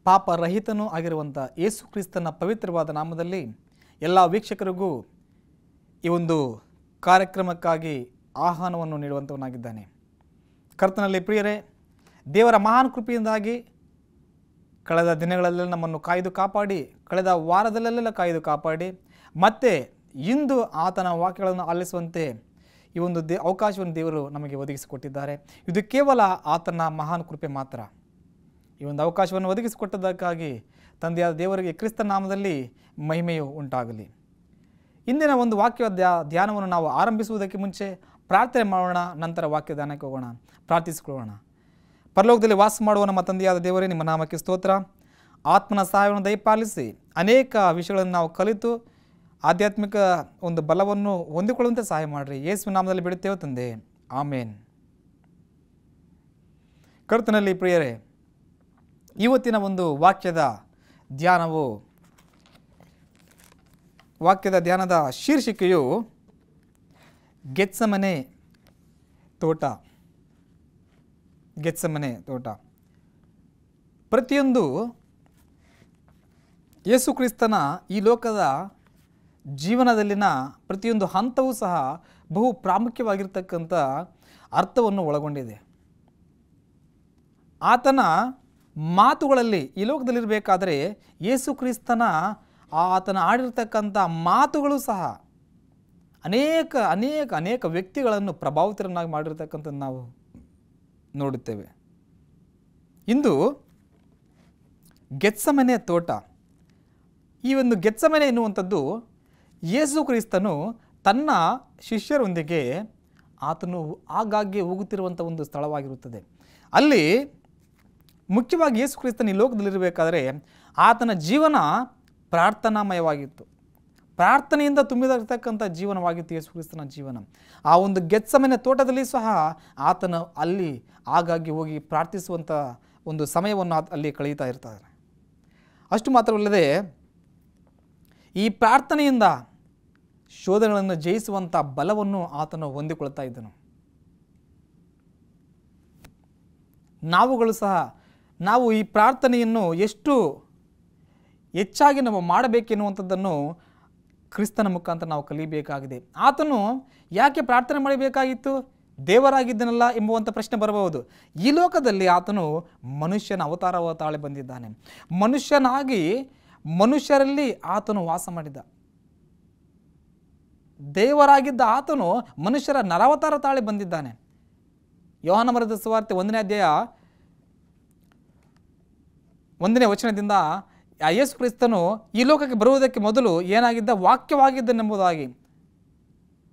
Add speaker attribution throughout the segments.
Speaker 1: ಪಾಪರಹಿತನೂ ಆಗಿರುವಂಥ ಯೇಸು ಕ್ರಿಸ್ತನ ಪವಿತ್ರವಾದ ನಾಮದಲ್ಲಿ ಎಲ್ಲ ವೀಕ್ಷಕರಿಗೂ ಈ ಒಂದು ಕಾರ್ಯಕ್ರಮಕ್ಕಾಗಿ ಆಹ್ವಾನವನ್ನು ನೀಡುವಂಥವನಾಗಿದ್ದಾನೆ. ಕರ್ತನಲ್ಲಿ ಪ್ರಿಯರೇ, ದೇವರ ಮಹಾನ್ ಕೃಪೆಯಿಂದಾಗಿ ಕಳೆದ ದಿನಗಳಲ್ಲೆಲ್ಲ ನಮ್ಮನ್ನು ಕಾಯ್ದು ಕಾಪಾಡಿ, ಕಳೆದ ವಾರದಲ್ಲೆಲ್ಲ ಕಾಯ್ದು ಕಾಪಾಡಿ, ಮತ್ತೆ ಇಂದು ಆತನ ವಾಕ್ಯಗಳನ್ನು ಆಲಿಸುವಂತೆ ಈ ಒಂದು ಅವಕಾಶವನ್ನು ದೇವರು ನಮಗೆ ಒದಗಿಸಿಕೊಟ್ಟಿದ್ದಾರೆ. ಇದು ಕೇವಲ ಆತನ ಮಹಾನ್ ಕೃಪೆ ಮಾತ್ರ. ಈ ಒಂದು ಅವಕಾಶವನ್ನು ಒದಗಿಸಿಕೊಟ್ಟದಕ್ಕಾಗಿ ತಂದೆಯಾದ ದೇವರಿಗೆ ಕ್ರಿಸ್ತನ ನಾಮದಲ್ಲಿ ಮಹಿಮೆಯು ಉಂಟಾಗಲಿ. ಇಂದಿನ ಒಂದು ವಾಕ್ಯ ಧ್ಯಾನವನ್ನು ನಾವು ಆರಂಭಿಸುವುದಕ್ಕೆ ಮುಂಚೆ ಪ್ರಾರ್ಥನೆ ಮಾಡೋಣ. ನಂತರ ವಾಕ್ಯ ಧ್ಯಾನಕ್ಕೆ ಹೋಗೋಣ. ಪ್ರಾರ್ಥಿಸಿಕೊಳ್ಳೋಣ. ಪರಲೋಕದಲ್ಲಿ ವಾಸ ಮಾಡುವ ನಮ್ಮ ತಂದೆಯಾದ ದೇವರೇ, ನಿಮ್ಮ ನಾಮಕ್ಕೆ ಸ್ತೋತ್ರ. ಆತ್ಮನ ಸಹಾಯವನ್ನು ದಯಪಾಲಿಸಿ ಅನೇಕ ವಿಷಯಗಳನ್ನು ನಾವು ಕಲಿತು ಆಧ್ಯಾತ್ಮಿಕ ಒಂದು ಬಲವನ್ನು ಹೊಂದಿಕೊಳ್ಳುವಂತೆ ಸಹಾಯ ಮಾಡಿರಿ. ಯೇಸುವಿನ ನಾಮದಲ್ಲಿ ಬಿಡುತ್ತೇವೆ ತಂದೆ, ಆಮೇನ್. ಕರ್ತನಲ್ಲಿ ಪ್ರಿಯರೇ, ಇವತ್ತಿನ ಒಂದು ವಾಕ್ಯದ ಧ್ಯಾನದ ಶೀರ್ಷಿಕೆಯು ಗೆತ್ಸಮನೆ ತೋಟ. ಗೆತ್ಸಮನೆ ತೋಟ. ಪ್ರತಿಯೊಂದು ಯೇಸು ಕ್ರಿಸ್ತನ ಈ ಲೋಕದ ಜೀವನದಲ್ಲಿನ ಪ್ರತಿಯೊಂದು ಹಂತವೂ ಸಹ ಬಹು ಪ್ರಾಮುಖ್ಯವಾಗಿರ್ತಕ್ಕಂಥ ಅರ್ಥವನ್ನು ಒಳಗೊಂಡಿದೆ. ಆತನ ಮಾತುಗಳಲ್ಲಿ ಈ ಲೋಕದಲ್ಲಿರಬೇಕಾದರೆ ಯೇಸು ಕ್ರಿಸ್ತನ ಆತನ ಆಡಿರ್ತಕ್ಕಂಥ ಮಾತುಗಳು ಸಹ ಅನೇಕ ಅನೇಕ ಅನೇಕ ವ್ಯಕ್ತಿಗಳನ್ನು ಪ್ರಭಾವಿತರನ್ನಾಗಿ ಮಾಡಿರ್ತಕ್ಕಂಥದ್ದು ನಾವು ನೋಡುತ್ತೇವೆ. ಇಂದು ಗೆತ್ಸಮನೆ ತೋಟ. ಈ ಒಂದು ಗೆತ್ಸಮನೆ ಎನ್ನುವಂಥದ್ದು ಯೇಸು ಕ್ರಿಸ್ತನು ತನ್ನ ಶಿಷ್ಯರೊಂದಿಗೆ ಆತನು ಆಗಾಗ್ಗೆ ಹೋಗುತ್ತಿರುವಂಥ ಒಂದು ಸ್ಥಳವಾಗಿರುತ್ತದೆ. ಅಲ್ಲಿ ಮುಖ್ಯವಾಗಿ ಯೇಸು ಕ್ರಿಸ್ತನ ಈ ಲೋಕದಲ್ಲಿರಬೇಕಾದರೆ ಆತನ ಜೀವನ ಪ್ರಾರ್ಥನಾಮಯವಾಗಿತ್ತು. ಪ್ರಾರ್ಥನೆಯಿಂದ ತುಂಬಿದಿರತಕ್ಕಂಥ ಜೀವನವಾಗಿತ್ತು ಯೇಸು ಕ್ರಿಸ್ತನ ಜೀವನ. ಆ ಒಂದು ಗೆತ್ಸಮನೆ ತೋಟದಲ್ಲಿ ಸಹ ಆತನು ಅಲ್ಲಿ ಆಗಾಗ್ಗೆ ಹೋಗಿ ಪ್ರಾರ್ಥಿಸುವಂಥ ಒಂದು ಸಮಯವನ್ನು ಅಲ್ಲಿ ಕಳೆಯುತ್ತಾ ಇರ್ತಾರೆ. ಅಷ್ಟು ಮಾತ್ರವಲ್ಲದೆ ಈ ಪ್ರಾರ್ಥನೆಯಿಂದ ಶೋಧನೆಗಳನ್ನು ಜಯಿಸುವಂಥ ಬಲವನ್ನು ಆತನು ಹೊಂದಿಕೊಳ್ತಾ ಇದ್ದನು. ನಾವುಗಳು ಸಹ ನಾವು ಈ ಪ್ರಾರ್ಥನೆಯನ್ನು ಎಷ್ಟು ಹೆಚ್ಚಾಗಿ ನಾವು ಮಾಡಬೇಕೆನ್ನುವಂಥದ್ದನ್ನು ಕ್ರಿಸ್ತನ ಮುಖಾಂತರ ನಾವು ಕಲಿಬೇಕಾಗಿದೆ. ಆತನು ಯಾಕೆ ಪ್ರಾರ್ಥನೆ ಮಾಡಬೇಕಾಗಿತ್ತು? ದೇವರಾಗಿದ್ದನಲ್ಲ ಎಂಬುವಂಥ ಪ್ರಶ್ನೆ ಬರಬಹುದು. ಈ ಲೋಕದಲ್ಲಿ ಆತನು ಮನುಷ್ಯನ ಅವತಾರವ ತಾಳಿ ಬಂದಿದ್ದಾನೆ. ಮನುಷ್ಯನಾಗಿ ಮನುಷ್ಯರಲ್ಲಿ ಆತನು ವಾಸ ಮಾಡಿದ. ದೇವರಾಗಿದ್ದ ಆತನು ಮನುಷ್ಯರ ನರಾವತಾರ ತಾಳಿ ಬಂದಿದ್ದಾನೆ. ಯೋಹಾನ ಬರೆದ ಸುವಾರ್ತೆ 1ನೇ ಅಧ್ಯಾಯ 1ನೇ ವಚನದಿಂದ ಯೇಸು ಕ್ರಿಸ್ತನು ಈ ಲೋಕಕ್ಕೆ ಬರುವುದಕ್ಕೆ ಮೊದಲು ಏನಾಗಿದ್ದ? ವಾಕ್ಯವಾಗಿದ್ದನೆಂಬುದಾಗಿ.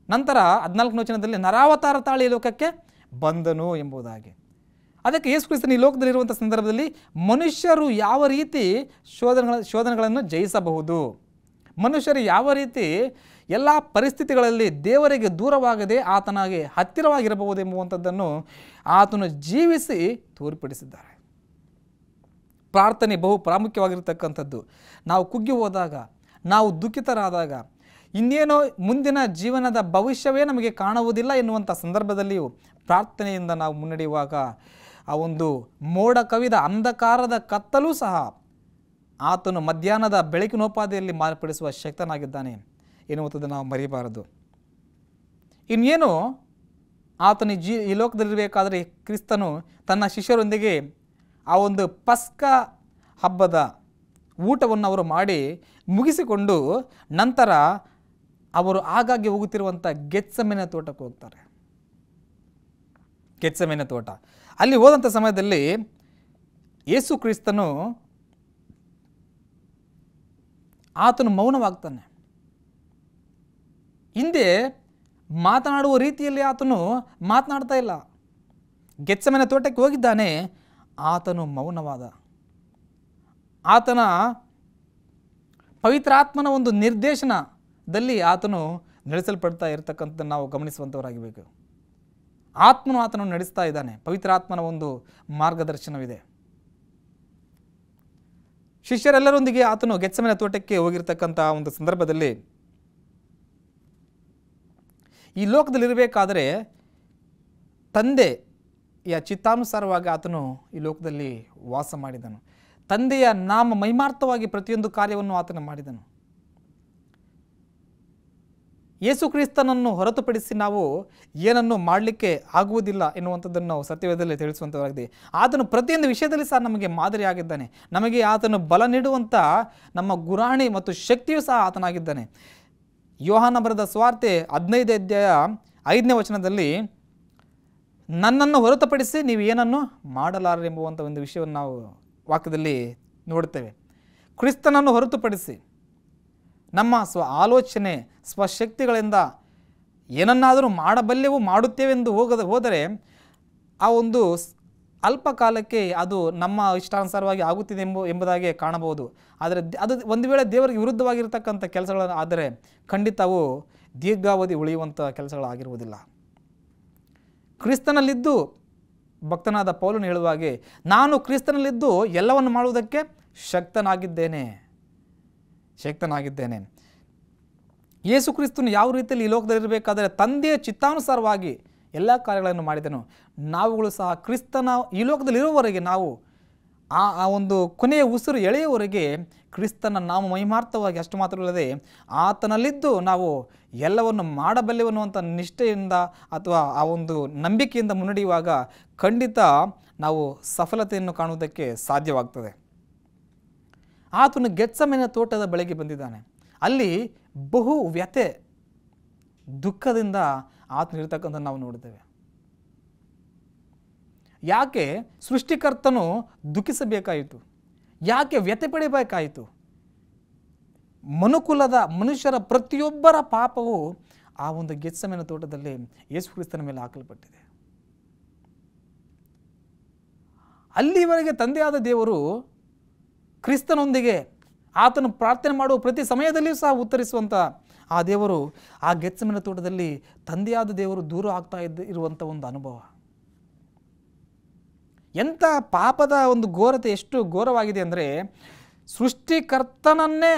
Speaker 1: ನಂತರ 14ನೇ ವಚನದಲ್ಲಿ ನರಾವತಾರ ತಾಳಿ ಈ ಲೋಕಕ್ಕೆ ಬಂದನು ಎಂಬುದಾಗಿ. ಅದಕ್ಕೆ ಯೇಸು ಕ್ರಿಸ್ತನ ಈ ಲೋಕದಲ್ಲಿರುವಂಥ ಸಂದರ್ಭದಲ್ಲಿ ಮನುಷ್ಯರು ಯಾವ ರೀತಿ ಶೋಧನೆಗಳನ್ನು ಜಯಿಸಬಹುದು, ಮನುಷ್ಯರು ಯಾವ ರೀತಿ ಎಲ್ಲ ಪರಿಸ್ಥಿತಿಗಳಲ್ಲಿ ದೇವರಿಗೆ ದೂರವಾಗದೆ ಆತನಾಗೆ ಹತ್ತಿರವಾಗಿರಬಹುದು ಎಂಬುವಂಥದ್ದನ್ನು ಆತನು ಜೀವಿಸಿ ತೋರ್ಪಡಿಸಿದ್ದಾರೆ. ಪ್ರಾರ್ಥನೆ ಬಹು ಪ್ರಾಮುಖ್ಯವಾಗಿರ್ತಕ್ಕಂಥದ್ದು. ನಾವು ಕುಗ್ಗಿ ಹೋದಾಗ, ನಾವು ದುಃಖಿತರಾದಾಗ, ಇನ್ನೇನೋ ಮುಂದಿನ ಜೀವನದ ಭವಿಷ್ಯವೇ ನಮಗೆ ಕಾಣುವುದಿಲ್ಲ ಎನ್ನುವಂಥ ಸಂದರ್ಭದಲ್ಲಿಯೂ ಪ್ರಾರ್ಥನೆಯಿಂದ ನಾವು ಮುನ್ನಡೆಯುವಾಗ ಆ ಒಂದು ಮೋಡ ಕವಿದ ಅಂಧಕಾರದ ಕತ್ತಲೂ ಸಹ ಆತನು ಮಧ್ಯಾಹ್ನದ ಬೆಳಕಿನೋಪಾದಿಯಲ್ಲಿ ಮಾರ್ಪಡಿಸುವ ಶಕ್ತನಾಗಿದ್ದಾನೆ ಎನ್ನುವಂಥದ್ದು ನಾವು ಮರೆಯಬಾರದು. ಇನ್ನೇನು ಆತನ ಈ ಲೋಕದಲ್ಲಿರಬೇಕಾದರೆ ಕ್ರಿಸ್ತನು ತನ್ನ ಶಿಷ್ಯರೊಂದಿಗೆ ಆ ಒಂದು ಪಸ್ಕ ಹಬ್ಬದ ಊಟವನ್ನು ಅವರು ಮಾಡಿ ಮುಗಿಸಿಕೊಂಡು ನಂತರ ಅವರು ಆಗಾಗ್ಗೆ ಹೋಗುತ್ತಿರುವಂಥ ಗೆತ್ಸಮನೆ ತೋಟಕ್ಕೆ ಹೋಗ್ತಾರೆ. ಗೆತ್ಸಮನೆ ತೋಟ. ಅಲ್ಲಿ ಹೋದಂಥ ಸಮಯದಲ್ಲಿ ಯೇಸು ಕ್ರಿಸ್ತನು ಆತನು ಮೌನವಾಗ್ತಾನೆ. ಹಿಂದೆ ಮಾತನಾಡುವ ರೀತಿಯಲ್ಲಿ ಆತನು ಮಾತನಾಡ್ತಾ ಇಲ್ಲ. ಗೆತ್ಸಮನೆ ತೋಟಕ್ಕೆ ಹೋಗಿದ್ದಾನೆ, ಆತನು ಮೌನವಾದ. ಆತನ ಪವಿತ್ರಾತ್ಮನ ಒಂದು ನಿರ್ದೇಶನದಲ್ಲಿ ಆತನು ನಡೆಸಲ್ಪಡ್ತಾ ಇರತಕ್ಕಂಥದ್ದನ್ನು ನಾವು ಗಮನಿಸುವಂಥವರಾಗಬೇಕು. ಆತ್ಮನು ಆತನನ್ನು ನಡೆಸ್ತಾ ಇದ್ದಾನೆ. ಪವಿತ್ರಾತ್ಮನ ಒಂದು ಮಾರ್ಗದರ್ಶನವಿದೆ. ಶಿಷ್ಯರೆಲ್ಲರೊಂದಿಗೆ ಆತನು ಗೆತ್ಸಮನೆ ತೋಟಕ್ಕೆ ಹೋಗಿರ್ತಕ್ಕಂಥ ಒಂದು ಸಂದರ್ಭದಲ್ಲಿ ಈ ಲೋಕದಲ್ಲಿರಬೇಕಾದರೆ ತಂದೆಯ ಚಿತ್ತಾನುಸಾರವಾಗಿ ಆತನು ಈ ಲೋಕದಲ್ಲಿ ವಾಸ ಮಾಡಿದನು. ತಂದೆಯ ನಾಮ ಮಹಿಮಾರ್ಥವಾಗಿ ಪ್ರತಿಯೊಂದು ಕಾರ್ಯವನ್ನು ಆತನು ಮಾಡಿದನು. ಯೇಸು ಕ್ರಿಸ್ತನನ್ನು ಹೊರತುಪಡಿಸಿ ನಾವು ಏನನ್ನು ಮಾಡಲಿಕ್ಕೆ ಆಗುವುದಿಲ್ಲ ಎನ್ನುವಂಥದ್ದನ್ನು ನಾವು ಸತ್ಯವೇದದಲ್ಲಿ ತಿಳಿಸುವಂಥದ್ದಾಗಿದೆ. ಆತನು ಪ್ರತಿಯೊಂದು ವಿಷಯದಲ್ಲಿ ಸಹ ನಮಗೆ ಮಾದರಿಯಾಗಿದ್ದಾನೆ. ನಮಗೆ ಆತನು ಬಲ ನೀಡುವಂಥ ನಮ್ಮ ಗುರಾಣಿ ಮತ್ತು ಶಕ್ತಿಯೂ ಸಹ ಆತನಾಗಿದ್ದಾನೆ. ಯೋಹಾನ ಬರೆದ ಸುವಾರ್ತೆ 15ನೇ ಅಧ್ಯಾಯ 5ನೇ ವಚನದಲ್ಲಿ ನನ್ನನ್ನು ಹೊರತುಪಡಿಸಿ ನೀವು ಏನನ್ನು ಮಾಡಲಾರೆಂಬುವಂಥ ಒಂದು ವಿಷಯವನ್ನು ನಾವು ವಾಕ್ಯದಲ್ಲಿ ನೋಡುತ್ತೇವೆ. ಕ್ರಿಸ್ತನನ್ನು ಹೊರತುಪಡಿಸಿ ನಮ್ಮ ಆಲೋಚನೆ ಸ್ವಶಕ್ತಿಗಳಿಂದ ಏನನ್ನಾದರೂ ಮಾಡಬಲ್ಲೆವು ಮಾಡುತ್ತೇವೆಂದು ಹೋದರೆ ಆ ಒಂದು ಅಲ್ಪ ಕಾಲಕ್ಕೆ ಅದು ನಮ್ಮ ಇಷ್ಟಾನುಸಾರವಾಗಿ ಆಗುತ್ತಿದೆ ಎಂಬುದಾಗಿ ಕಾಣಬಹುದು. ಆದರೆ ಅದು ಒಂದು ವೇಳೆ ದೇವರಿಗೆ ವಿರುದ್ಧವಾಗಿರ್ತಕ್ಕಂಥ ಕೆಲಸಗಳು ಆದರೆ ಖಂಡಿತ ಅವು ದೀರ್ಘಾವಧಿ ಉಳಿಯುವಂಥ ಕೆಲಸಗಳಾಗಿರುವುದಿಲ್ಲ. ಕ್ರಿಸ್ತನಲ್ಲಿದ್ದು ಭಕ್ತನಾದ ಪೌಲನು ಹೇಳುವ ಹಾಗೆ ನಾನು ಕ್ರಿಸ್ತನಲ್ಲಿದ್ದು ಎಲ್ಲವನ್ನು ಮಾಡುವುದಕ್ಕೆ ಶಕ್ತನಾಗಿದ್ದೇನೆ. ಯೇಸು ಕ್ರಿಸ್ತನು ಯಾವ ರೀತಿಯಲ್ಲಿ ಈ ಲೋಕದಲ್ಲಿರಬೇಕಾದರೆ ತಂದೆಯ ಚಿತ್ತಾನುಸಾರವಾಗಿ ಎಲ್ಲ ಕಾರ್ಯಗಳನ್ನು ಮಾಡಿದನು. ನಾವುಗಳು ಸಹ ಕ್ರಿಸ್ತನ ಈ ಲೋಕದಲ್ಲಿರುವವರೆಗೆ ನಾವು ಆ ಒಂದು ಕೊನೆಯ ಉಸಿರು ಎಳೆಯುವವರೆಗೆ ಕ್ರಿಸ್ತನ ನಾಮ ಮಹಿಮಾರ್ಥವಾಗಿ ಅಷ್ಟು ಮಾತ್ರವಲ್ಲದೆ ಆತನಲ್ಲಿದ್ದು ನಾವು ಎಲ್ಲವನ್ನು ಮಾಡಬಲ್ಲೆವನ್ನುವಂಥ ನಿಷ್ಠೆಯಿಂದ ಅಥವಾ ಆ ಒಂದು ನಂಬಿಕೆಯಿಂದ ಮುನ್ನಡೆಯುವಾಗ ಖಂಡಿತ ನಾವು ಸಫಲತೆಯನ್ನು ಕಾಣುವುದಕ್ಕೆ ಸಾಧ್ಯವಾಗ್ತದೆ. ಆತನು ಗೆತ್ಸೆಮನೆ ತೋಟದ ಬಳಿಗೆ ಬಂದಿದ್ದಾನೆ. ಅಲ್ಲಿ ಬಹು ವ್ಯಥೆ ದುಃಖದಿಂದ ಆತನು ಇರತಕ್ಕಂಥ ನಾವು ನೋಡ್ತೇವೆ. ಯಾಕೆ ಸೃಷ್ಟಿಕರ್ತನು ದುಃಖಿಸಬೇಕಾಯಿತು? ಯಾಕೆ ವ್ಯಥೆ ಪಡೆಯಬೇಕಾಯಿತು? ಮನುಷ್ಯರ ಪ್ರತಿಯೊಬ್ಬರ ಪಾಪವು ಆ ಒಂದು ಗೆತ್ಸೆಮನೆ ತೋಟದಲ್ಲಿ ಯೇಸು ಕ್ರಿಸ್ತನ ಮೇಲೆ ಹಾಕಲ್ಪಟ್ಟಿದೆ. ಅಲ್ಲಿವರೆಗೆ ತಂದೆಯಾದ ದೇವರು ಕ್ರಿಸ್ತನೊಂದಿಗೆ ಆತನು ಪ್ರಾರ್ಥನೆ ಮಾಡುವ ಪ್ರತಿ ಸಮಯದಲ್ಲಿಯೂ ಸಹ ಉತ್ತರಿಸುವಂಥ ಆ ದೇವರು ಆ ಗೆತ್ಸೆಮನೆ ತೋಟದಲ್ಲಿ ತಂದೆಯಾದ ದೇವರು ದೂರ ಆಗ್ತಾ ಇರುವಂಥ ಒಂದು ಅನುಭವ. ಎಂಥ ಪಾಪದ ಒಂದು ಘೋರತೆ ಎಷ್ಟು ಘೋರವಾಗಿದೆ ಅಂದರೆ ಸೃಷ್ಟಿಕರ್ತನನ್ನೇ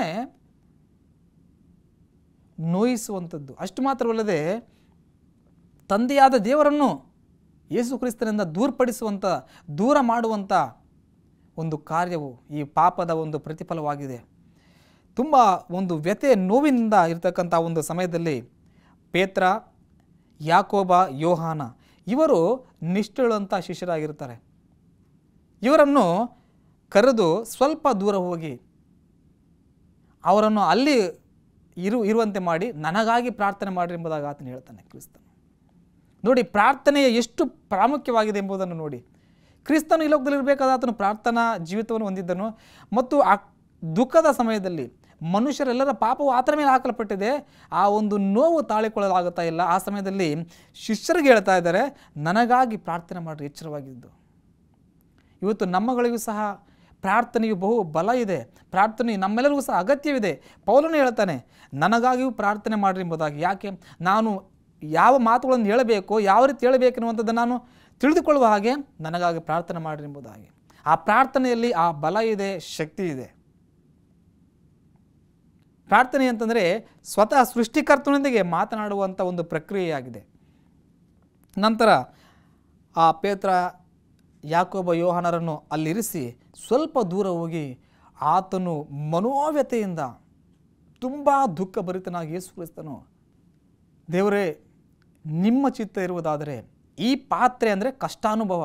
Speaker 1: ನೋಯಿಸುವಂಥದ್ದು. ಅಷ್ಟು ಮಾತ್ರವಲ್ಲದೆ ತಂದೆಯಾದ ದೇವರನ್ನು ಯೇಸು ಕ್ರಿಸ್ತನಿಂದ ದೂರ ಮಾಡುವಂಥ ಒಂದು ಕಾರ್ಯವು ಈ ಪಾಪದ ಒಂದು ಪ್ರತಿಫಲವಾಗಿದೆ. ತುಂಬ ಒಂದು ವ್ಯಥೆ ನೋವಿನಿಂದ ಇರತಕ್ಕಂಥ ಒಂದು ಸಮಯದಲ್ಲಿ ಪೇತ್ರ, ಯಾಕೋಬ, ಯೋಹಾನ ಇವರು ನಿಷ್ಠುಳಂಥ ಶಿಷ್ಯರಾಗಿರ್ತಾರೆ. ಇವರನ್ನು ಕರೆದು ಸ್ವಲ್ಪ ದೂರ ಹೋಗಿ ಅವರನ್ನು ಅಲ್ಲಿ ಇರುವಂತೆ ಮಾಡಿ ನನಗಾಗಿ ಪ್ರಾರ್ಥನೆ ಮಾಡಿರಿ ಎಂಬುದಾಗಿ ಆತನು ಹೇಳ್ತಾನೆ ಕ್ರಿಸ್ತನು. ನೋಡಿ, ಪ್ರಾರ್ಥನೆಯ ಎಷ್ಟು ಪ್ರಾಮುಖ್ಯವಾಗಿದೆ ಎಂಬುದನ್ನು ನೋಡಿ. ಕ್ರಿಸ್ತನು ಈ ಲೋಕದಲ್ಲಿರಬೇಕಾದ ಆತನು ಪ್ರಾರ್ಥನಾ ಜೀವಿತವನ್ನು ಹೊಂದಿದ್ದನು. ಮತ್ತು ಆ ದುಃಖದ ಸಮಯದಲ್ಲಿ ಮನುಷ್ಯರೆಲ್ಲರ ಪಾಪವು ಆತನ ಮೇಲೆ ಹಾಕಲ್ಪಟ್ಟಿದೆ. ಆ ಒಂದು ನೋವು ತಾಳಿಕೊಳ್ಳಲಾಗುತ್ತಾ ಇಲ್ಲ. ಆ ಸಮಯದಲ್ಲಿ ಶಿಷ್ಯರಿಗೆ ಹೇಳ್ತಾ ಇದ್ದಾರೆ, ನನಗಾಗಿ ಪ್ರಾರ್ಥನೆ ಮಾಡಿರಿ, ಎಚ್ಚರವಾಗಿದ್ದು. ಇವತ್ತು ನಮ್ಮಗಳಿಗೂ ಸಹ ಪ್ರಾರ್ಥನೆಯು ಬಹು ಬಲ ಇದೆ. ಪ್ರಾರ್ಥನೆ ನಮ್ಮೆಲ್ಲರಿಗೂ ಸಹ ಅಗತ್ಯವಿದೆ. ಪೌಲನು ಹೇಳ್ತಾನೆ, ನನಗಾಗಿಯೂ ಪ್ರಾರ್ಥನೆ ಮಾಡಿರಿ ಎಂಬುದಾಗಿ. ಯಾಕೆ? ನಾನು ಯಾವ ಮಾತುಗಳನ್ನು ಹೇಳಬೇಕು, ಯಾವ ರೀತಿ ಹೇಳಬೇಕೆನ್ನುವಂಥದ್ದು ನಾನು ತಿಳಿದುಕೊಳ್ಳುವ ಹಾಗೆ ನನಗಾಗಿ ಪ್ರಾರ್ಥನೆ ಮಾಡಿರಿ ಎಂಬುದಾಗಿ. ಆ ಪ್ರಾರ್ಥನೆಯಲ್ಲಿ ಆ ಬಲ ಇದೆ, ಶಕ್ತಿ ಇದೆ. ಪ್ರಾರ್ಥನೆ ಅಂತಂದರೆ ಸ್ವತಃ ಸೃಷ್ಟಿಕರ್ತನೊಂದಿಗೆ ಮಾತನಾಡುವಂಥ ಒಂದು ಪ್ರಕ್ರಿಯೆಯಾಗಿದೆ. ನಂತರ ಆ ಪೇತ್ರ, ಯಾಕೋಬ, ಯೋಹಾನರನ್ನು ಅಲ್ಲಿರಿಸಿ ಸ್ವಲ್ಪ ದೂರ ಹೋಗಿ ಆತನು ಮನೋವ್ಯತೆಯಿಂದ ತುಂಬ ದುಃಖಭರಿತನಾಗಿ ಯೇಸು ಕ್ರಿಸ್ತನು, ದೇವರೇ ನಿಮ್ಮ ಚಿತ್ತ ಇರುವುದಾದರೆ ಈ ಪಾತ್ರೆ ಅಂದರೆ ಕಷ್ಟಾನುಭವ,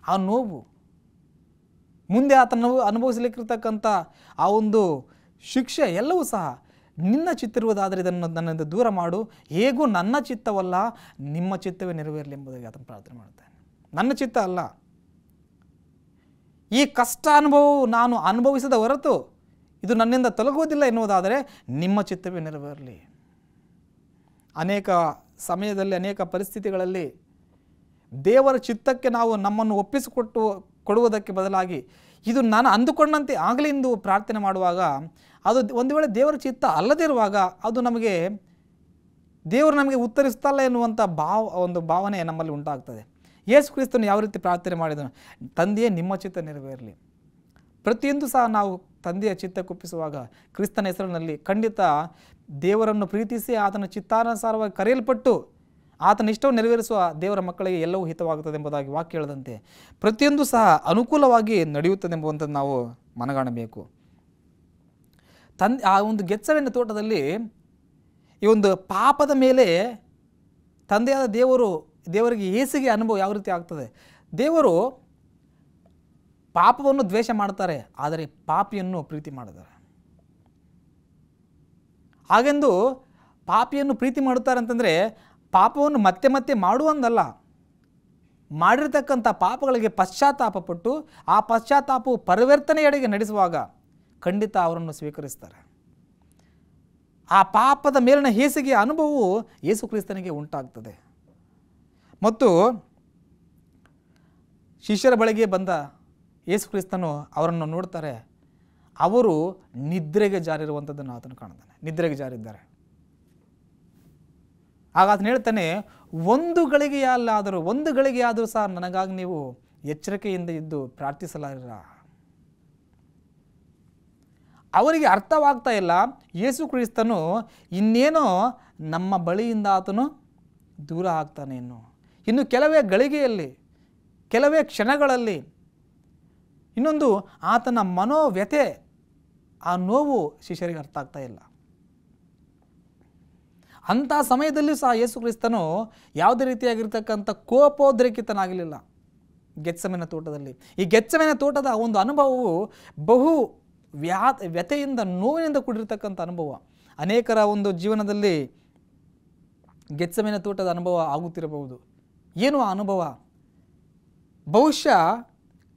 Speaker 1: ಆ ನೋವು, ಮುಂದೆ ಆತನು ಅನುಭವಿಸಲಿಕ್ಕಿರ್ತಕ್ಕಂಥ ಆ ಒಂದು ಶಿಕ್ಷೆ ಎಲ್ಲವೂ ಸಹ ನಿನ್ನ ಚಿತ್ತಿರುವುದಾದರೆ ಇದನ್ನು ನನ್ನಿಂದ ದೂರ ಮಾಡು. ಹೇಗೂ ನನ್ನ ಚಿತ್ತವಲ್ಲ, ನಿಮ್ಮ ಚಿತ್ತವೇ ನೆರವೇರಲಿ ಎಂಬುದಾಗಿ ಆತನು ಪ್ರಾರ್ಥನೆ ಮಾಡ್ತಾನೆ. ನನ್ನ ಚಿತ್ತ ಅಲ್ಲ, ಈ ಕಷ್ಟ ಅನುಭವವು ನಾನು ಅನುಭವಿಸದ ಹೊರತು ಇದು ನನ್ನಿಂದ ತೊಲಗುವುದಿಲ್ಲ ಎನ್ನುವುದಾದರೆ ನಿಮ್ಮ ಚಿತ್ತವೇ ನೆರವೇರಲಿ. ಅನೇಕ ಸಮಯದಲ್ಲಿ, ಅನೇಕ ಪರಿಸ್ಥಿತಿಗಳಲ್ಲಿ ದೇವರ ಚಿತ್ತಕ್ಕೆ ನಾವು ನಮ್ಮನ್ನು ಕೊಡುವುದಕ್ಕೆ ಬದಲಾಗಿ ಇದು ನಾನು ಅಂದುಕೊಂಡಂತೆ ಆಗಲಿ ಎಂದು ಪ್ರಾರ್ಥನೆ ಮಾಡುವಾಗ ಅದು ಒಂದು ವೇಳೆ ದೇವರ ಚಿತ್ತ ಅಲ್ಲದೇ ಇರುವಾಗ ಅದು ದೇವರು ನಮಗೆ ಉತ್ತರಿಸ್ತಲ್ಲ ಎನ್ನುವಂಥ ಒಂದು ಭಾವನೆ ನಮ್ಮಲ್ಲಿ ಉಂಟಾಗ್ತದೆ. ಯೇಸು ಕ್ರಿಸ್ತನು ಯಾವ ರೀತಿ ಪ್ರಾರ್ಥನೆ ಮಾಡಿದನು? ತಂದೆಯೇ ನಿಮ್ಮ ಚಿತ್ತ ನೆರವೇರಲಿ. ಪ್ರತಿಯೊಂದು ಸಹ ನಾವು ತಂದೆಯ ಚಿತ್ತಕ್ಕೊಪ್ಪಿಸುವಾಗ ಕ್ರಿಸ್ತನ ಹೆಸರಿನಲ್ಲಿ ಖಂಡಿತ ದೇವರನ್ನು ಪ್ರೀತಿಸಿ ಆತನ ಚಿತ್ತಾನುಸಾರವಾಗಿ ಕರೆಯಲ್ಪಟ್ಟು ಆತನ ಇಷ್ಟವನ್ನು ನೆರವೇರಿಸುವ ದೇವರ ಮಕ್ಕಳಿಗೆ ಎಲ್ಲವೂ ಹಿತವಾಗುತ್ತದೆ ಎಂಬುದಾಗಿ ವಾಕ್ಯ ಹೇಳದಂತೆ ಪ್ರತಿಯೊಂದು ಸಹ ಅನುಕೂಲವಾಗಿ ನಡೆಯುತ್ತದೆ ಎಂಬುವಂಥದ್ದು ನಾವು ಮನಗಾಣಬೇಕು. ಆ ಒಂದು ಗೆತ್ಸೆಮನೆ ತೋಟದಲ್ಲಿ ಈ ಒಂದು ಪಾಪದ ಮೇಲೆ ತಂದೆಯಾದ ದೇವರಿಗೆ ಹೇಸಿಗೆ ಅನುಭವ ಯಾವ ರೀತಿ ಆಗ್ತದೆ. ದೇವರು ಪಾಪವನ್ನು ದ್ವೇಷ ಮಾಡ್ತಾರೆ, ಆದರೆ ಪಾಪಿಯನ್ನು ಪ್ರೀತಿ ಮಾಡಿದ್ದಾರೆ. ಹಾಗೆಂದು ಪಾಪಿಯನ್ನು ಪ್ರೀತಿ ಮಾಡುತ್ತಾರೆ ಅಂತಂದರೆ ಪಾಪವನ್ನು ಮತ್ತೆ ಮತ್ತೆ ಮಾಡುವಂದಲ್ಲ, ಮಾಡಿರ್ತಕ್ಕಂಥ ಪಾಪಗಳಿಗೆ ಪಶ್ಚಾತ್ತಾಪಪಟ್ಟು ಆ ಪಶ್ಚಾತ್ತಾಪವು ಪರಿವರ್ತನೆಯಡೆಗೆ ನಡೆಸುವಾಗ ಖಂಡಿತ ಅವರನ್ನು ಸ್ವೀಕರಿಸ್ತಾರೆ. ಆ ಪಾಪದ ಮೇಲಿನ ಹೇಸಿಗೆಯ ಅನುಭವವು ಯೇಸು ಕ್ರಿಸ್ತನಿಗೆ ಉಂಟಾಗ್ತದೆ. ಮತ್ತು ಶಿಷ್ಯರ ಬಳಿಗೆ ಬಂದ ಯೇಸು ಕ್ರಿಸ್ತನು ಅವರನ್ನು ನೋಡ್ತಾರೆ. ಅವರು ನಿದ್ರೆಗೆ ಜಾರಿರುವಂಥದ್ದನ್ನು ಆತನು ಕಾಣ್ತಾನೆ. ನಿದ್ರೆಗೆ ಜಾರಿದ್ದಾರೆ. ಆಗ ಆತನು ಹೇಳ್ತಾನೆ, ಒಂದು ಗಳಿಗೆಯಾದರೂ ಸಹ ನನಗಾಗಿ ನೀವು ಎಚ್ಚರಿಕೆಯಿಂದ ಇದ್ದು ಪ್ರಾರ್ಥಿಸಲಾರಿರ. ಅವರಿಗೆ ಅರ್ಥವಾಗ್ತಾ ಇಲ್ಲ, ಯೇಸು ಕ್ರಿಸ್ತನು ಇನ್ನೇನೋ ನಮ್ಮ ಬಳಿಯಿಂದ ಆತನು ದೂರ ಆಗ್ತಾನೆ. ಇನ್ನು ಕೆಲವೇ ಗಳಿಗೆಯಲ್ಲಿ, ಕೆಲವೇ ಕ್ಷಣಗಳಲ್ಲಿ ಇನ್ನೊಂದು ಆತನ ಮನೋವ್ಯಥೆ, ಆ ನೋವು ಶಿಷ್ಯರಿಗೆ ಅರ್ಥ ಆಗ್ತಾ ಇಲ್ಲ. ಅಂಥ ಸಮಯದಲ್ಲೂ ಸಹ ಯೇಸು ಕ್ರಿಸ್ತನು ಯಾವುದೇ ರೀತಿಯಾಗಿರ್ತಕ್ಕಂಥ ಕೋಪೋದ್ರೇಕಿತನಾಗಲಿಲ್ಲ. ಗೆತ್ಸೆಮನೆ ತೋಟದಲ್ಲಿ ಈ ಗೆತ್ಸೆಮನೆ ತೋಟದ ಒಂದು ಅನುಭವವು ಬಹು ವ್ಯಥೆಯಿಂದ, ನೋವಿನಿಂದ ಕೂಡಿರ್ತಕ್ಕಂಥ ಅನುಭವ. ಅನೇಕರ ಒಂದು ಜೀವನದಲ್ಲಿ ಗೆತ್ಸೆಮನೆ ತೋಟದ ಅನುಭವ ಆಗುತ್ತಿರಬಹುದು. ಏನು ಆ ಅನುಭವ? ಬಹುಶಃ